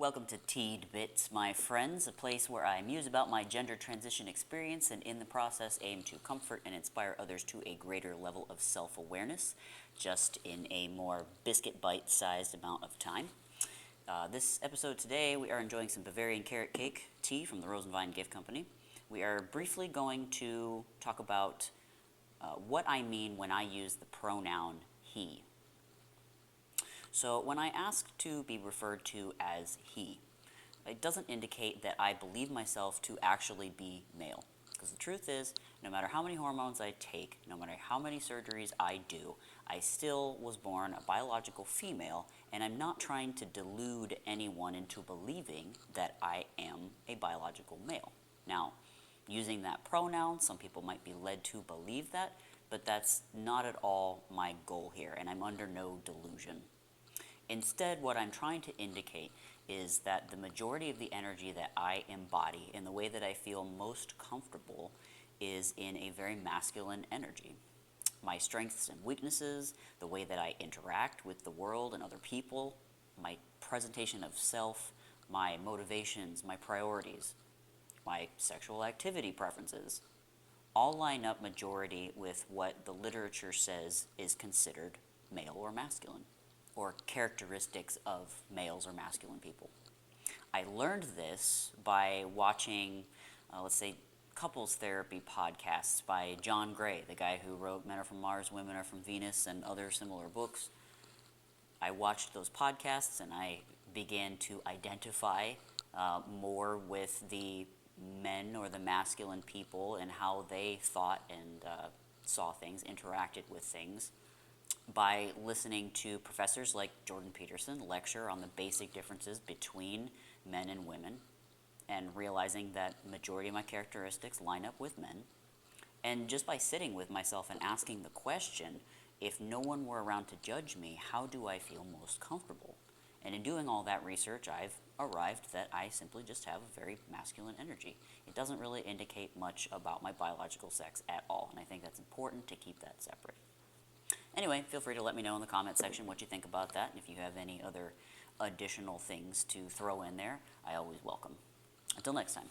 Welcome to Teed Bits, my friends, a place where I muse about my gender transition experience and in the process aim to comfort and inspire others to a greater level of self-awareness, just in a more biscuit bite-sized amount of time. This episode today, we are enjoying some Bavarian carrot cake tea from the Rosenvine Gift Company. We are briefly going to talk about what I mean when I use the pronoun he. So when I ask to be referred to as he, it doesn't indicate that I believe myself to actually be male. Because the truth is, no matter how many hormones I take, no matter how many surgeries I do, I still was born a biological female, and I'm not trying to delude anyone into believing that I am a biological male. Now, using that pronoun, some people might be led to believe that, but that's not at all my goal here, and I'm under no delusion. Instead, what I'm trying to indicate is that the majority of the energy that I embody and the way that I feel most comfortable is in a very masculine energy. My strengths and weaknesses, the way that I interact with the world and other people, my presentation of self, my motivations, my priorities, my sexual activity preferences, all line up majority with what the literature says is considered male or masculine, or characteristics of males or masculine people. I learned this by watching, let's say, couples therapy podcasts by John Gray, the guy who wrote Men Are From Mars, Women Are From Venus, and other similar books. I watched those podcasts and I began to identify more with the men or the masculine people and how they thought and saw things, interacted with things, by listening to professors like Jordan Peterson lecture on the basic differences between men and women, and realizing that the majority of my characteristics line up with men. And just by sitting with myself and asking the question, if no one were around to judge me, how do I feel most comfortable? And in doing all that research, I've arrived that I simply just have a very masculine energy. It doesn't really indicate much about my biological sex at all, and I think that's important to keep that separate. Anyway, feel free to let me know in the comment section what you think about that, and if you have any other additional things to throw in there, I always welcome. Until next time.